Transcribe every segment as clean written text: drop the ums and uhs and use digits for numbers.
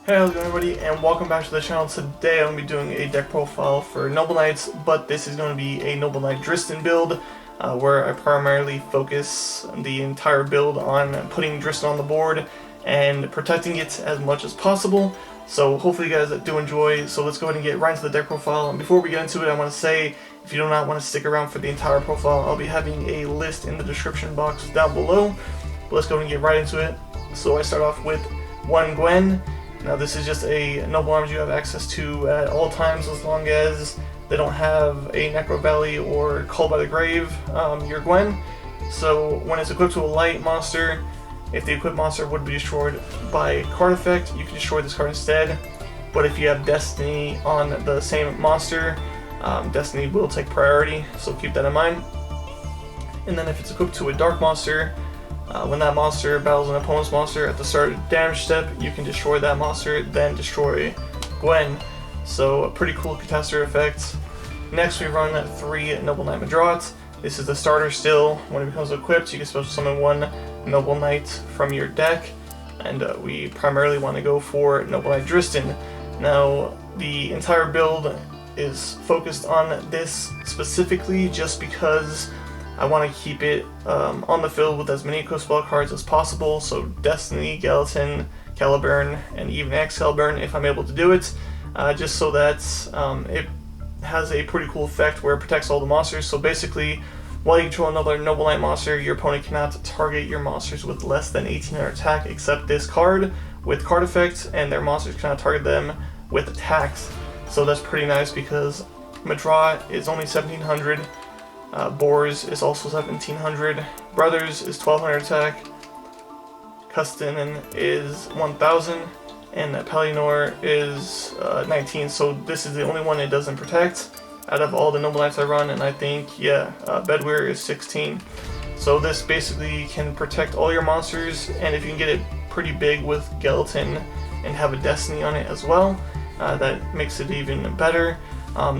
Hey, how's it going, everybody, and welcome back to the channel. Today I'm going to be doing a deck profile for Noble Knights, but this is going to be a Noble Knight Drystan build, where I primarily focus the entire build on putting Drystan on the board and protecting it as much as possible. So hopefully you guys do enjoy. So let's go ahead and get right into the deck profile. And before we get into it, I want to say, if you do not want to stick around for the entire profile, I'll be having a list in the description box down below. But let's go ahead and get right into it. So I start off with one Gwen. Now this is just a noble arms you have access to at all times as long as they don't have a Necro Valley or Called by the Grave, your Gwen. So when it's equipped to a light monster, if the equipped monster would be destroyed by card effect, you can destroy this card instead. But if you have Destiny on the same monster, Destiny will take priority, so keep that in mind. And then if it's equipped to a dark monster, when that monster battles an opponent's monster at the start of the damage step, you can destroy that monster, then destroy Gwen. So a pretty cool catastrophe effect. Next we run 3 Noble Knight Medraut. This is the starter still. When it becomes equipped, you can special summon 1 Noble Knight from your deck. And we primarily want to go for Noble Knight Drystan. Now the entire build is focused on this specifically just because I want to keep it on the field with as many equip spell cards as possible, so Destiny, Gallatin, Caliburn, and even Excaliburn if I'm able to do it, just so that it has a pretty cool effect where it protects all the monsters. So basically, while you control another Noble Knight monster, your opponent cannot target your monsters with less than 1800 attack except this card with card effects, and their monsters cannot target them with attacks. So that's pretty nice because Medraut is only 1700. Borz is also 1700, Brothers is 1200 attack, Custennin is 1000, and Pellinore is 19, so this is the only one it doesn't protect out of all the Noble Knights I run, and I think, Bedwyr is 16. So this basically can protect all your monsters, and if you can get it pretty big with Gallatin and have a Destiny on it as well, that makes it even better.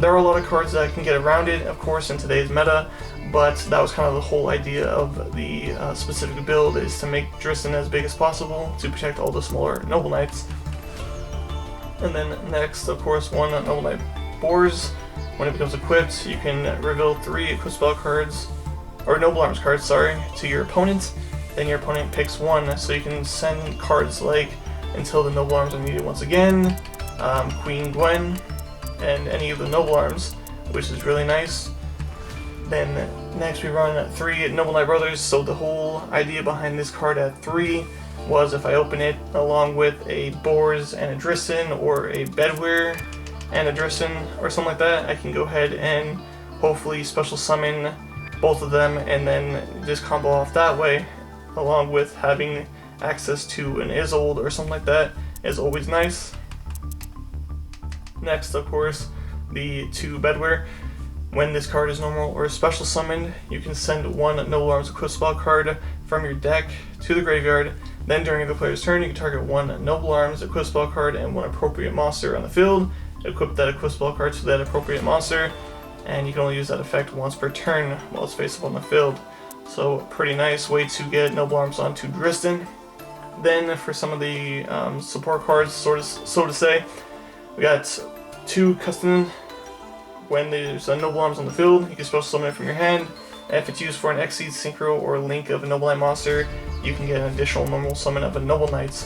There are a lot of cards that can get around it, of course, in today's meta, but that was kind of the whole idea of the specific build, is to make Drystan as big as possible to protect all the smaller Noble Knights. And then next, of course, one Noble Knight Borz. When it becomes equipped, you can reveal 3 equip spell cards, or Noble Arms cards, sorry, to your opponent. Then your opponent picks 1, so you can send cards like Until the Noble Arms Are Needed Once Again, Queen Gwen, and any of the Noble Arms, which is really nice. Then next we run 3 Noble Knight Brothers, so the whole idea behind this card at 3 was if I open it along with a Borz and a Drystan, or a Bedwyr and a Drystan, or something like that, I can go ahead and hopefully special summon both of them and then just combo off that way, along with having access to an Isolde or something like that is always nice. Next, of course, the 2 Bedwyr. When this card is normal or special summoned, you can send 1 Noble Arms equip spell card from your deck to the graveyard. Then during the player's turn, you can target 1 Noble Arms equip spell card and 1 appropriate monster on the field. Equip that equip spell card to that appropriate monster, and you can only use that effect once per turn while it's face up on the field. So pretty nice way to get Noble Arms onto Drystan. Then for some of the support cards, so to say, we got 2 Custennin. When there's a Noble Arms on the field, you can special summon it from your hand. And if it's used for an Exceed, Synchro, or Link of a Noble Knight monster, you can get an additional normal summon of a Noble Knight.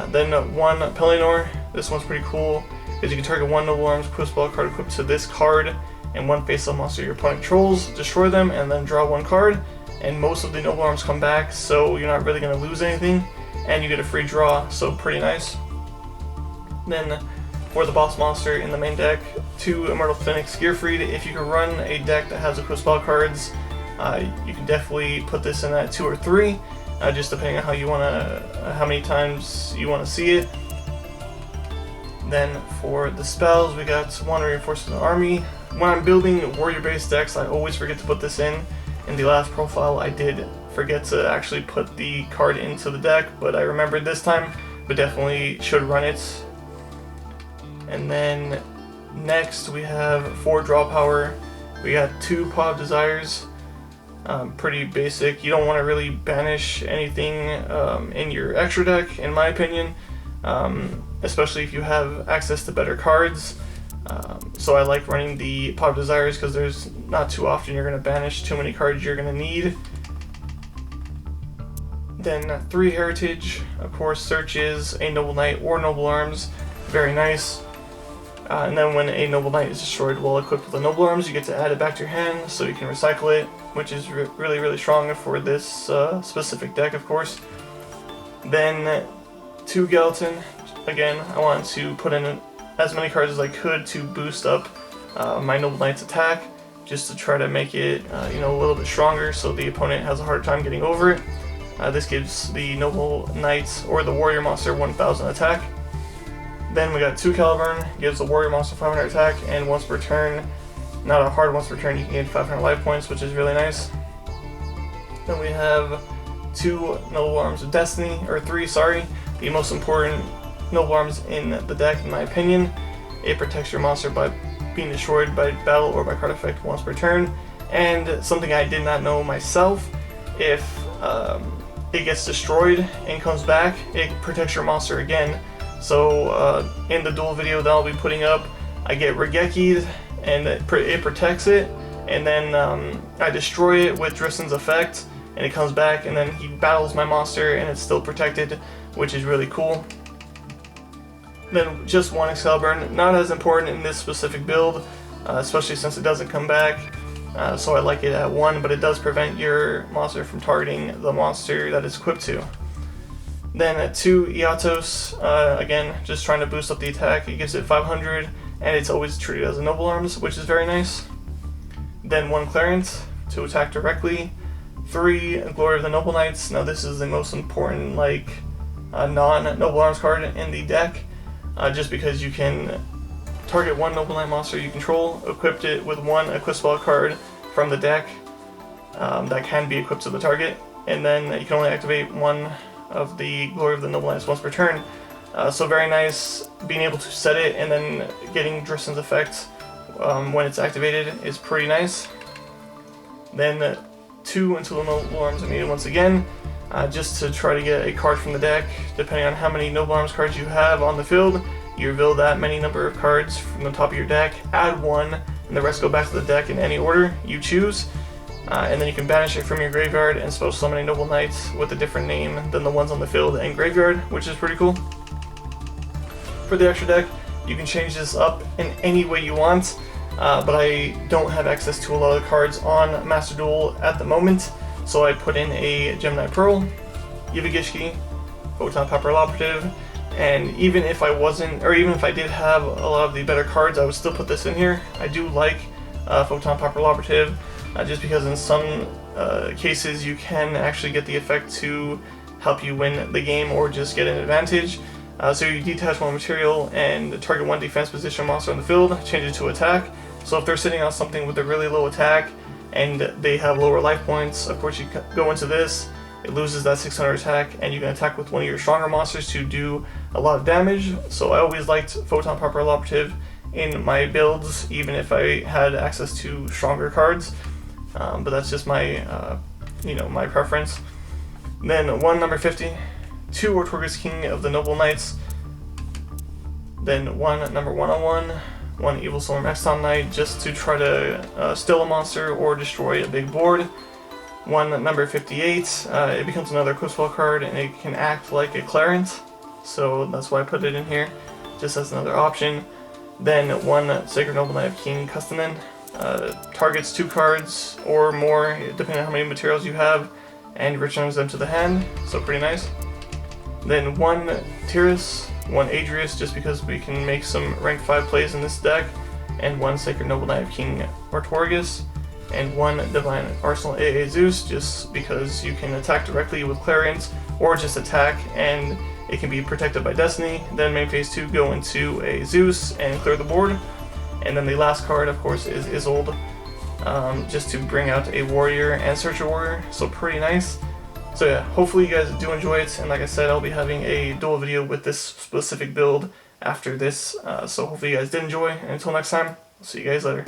Then 1 Pellinore. This one's pretty cool because you can target 1 Noble Arms equip spell card equipped to this card and 1 face-up monster your opponent controls, destroy them, and then draw 1 card. And most of the Noble Arms come back, so you're not really going to lose anything, and you get a free draw, so pretty nice. Then for the boss monster in the main deck, 2 Immortal gearfried. If you can run a deck that has equip spell cards, you can definitely put this in at 2 or 3, just depending on how many times you want to see it. Then for the spells, we got 1 Reinforcing the Army. When I'm building warrior-based decks, I always forget to put this in. In the last profile, I did forget to actually put the card into the deck, but I remembered this time, but definitely should run it. And then next we have 4 draw power. We got 2 Paw of Desires. Pretty basic. You don't want to really banish anything in your extra deck, in my opinion. especially if you have access to better cards. So I like running the Pot of Desires because there's not too often you're going to banish too many cards you're going to need. Then 3 Heritage, of course, searches a Noble Knight or Noble Arms, very nice. And then when a Noble Knight is destroyed while equipped with the Noble Arms, you get to add it back to your hand so you can recycle it, which is really strong for this specific deck, of course. Then 2 Gallatin. Again, I wanted to put in as many cards as I could to boost up my Noble Knight's attack, just to try to make it a little bit stronger so the opponent has a hard time getting over it. This gives the Noble Knight or the Warrior Monster 1000 attack. Then we got 2 Caliburn, gives the Warrior Monster 500 attack, and once per turn, not a hard once per turn, you can gain 500 life points, which is really nice. Then we have 2 Noble Arms of Destiny, or 3, sorry, the most important Noble Arms in the deck, in my opinion. It protects your monster by being destroyed by battle or by card effect once per turn. And something I did not know myself, if it gets destroyed and comes back, it protects your monster again. So in the duel video that I'll be putting up, I get Regeki'd and it protects it, and then I destroy it with Drystan's effect, and it comes back, and then he battles my monster and it's still protected, which is really cool. Then just 1 Excaliburn, not as important in this specific build, especially since it doesn't come back. So I like it at 1, but it does prevent your monster from targeting the monster that it's equipped to. Then at 2 Eatos, again, just trying to boost up the attack. It gives it 500, and it's always treated as a Noble Arms, which is very nice. Then 1 Clarent to attack directly. 3 Glory of the Noble Knights. Now this is the most important non-Noble Arms card in the deck, just because you can target 1 Noble Knight monster you control, equip it with 1 equip spell card from the deck that can be equipped to the target, and then you can only activate 1 of the Glory of the Noble Knights once per turn. So very nice, being able to set it and then getting Drystan's effect when it's activated is pretty nice. Then 2 Until the Noble Arms are needed once again, just to try to get a card from the deck. Depending on how many Noble Arms cards you have on the field, you reveal that many number of cards from the top of your deck, add 1, and the rest go back to the deck in any order you choose. And then you can banish it from your graveyard and special summon a Noble Knight with a different name than the ones on the field and graveyard, which is pretty cool. For the extra deck, you can change this up in any way you want, but I don't have access to a lot of the cards on Master Duel at the moment, so I put in a Gemini Pearl, Evigishki, Photon papilloperative, and even if I did have a lot of the better cards, I would still put this in here. I do like Photon papilloperative, just because in some cases you can actually get the effect to help you win the game or just get an advantage. So you detach 1 material and target 1 defense position monster on the field, change it to attack. So if they're sitting on something with a really low attack and they have lower life points, of course you go into this, it loses that 600 attack, and you can attack with 1 of your stronger monsters to do a lot of damage. So I always liked Photon papilloperative in my builds, even if I had access to stronger cards. But that's just my, my preference. Then 1 number 50, 2 Artorigus King of the Noble Knights. Then 1 number 101, 1 Evilswarm Exton Knight, just to try to steal a monster or destroy a big board. 1 number 58, it becomes another equip spell card and it can act like a Clarent, so that's why I put it in here, just as another option. Then 1 Sacred Noble Knight of King Custennin. Targets 2 cards or more, depending on how many materials you have, and returns them to the hand, so pretty nice. Then 1 Tiras, 1 Adreus, just because we can make some rank 5 plays in this deck, and 1 Sacred Noble Knight of King Artorigus, and 1 Divine Arsenal AA Zeus, just because you can attack directly with Clarent, or just attack and it can be protected by Destiny. Then main phase 2, go into a Zeus and clear the board. And then the last card, of course, is Isolde, just to bring out a warrior and search a warrior, so pretty nice. So yeah, hopefully you guys do enjoy it, and like I said, I'll be having a duel video with this specific build after this, so hopefully you guys did enjoy, and until next time, I'll see you guys later.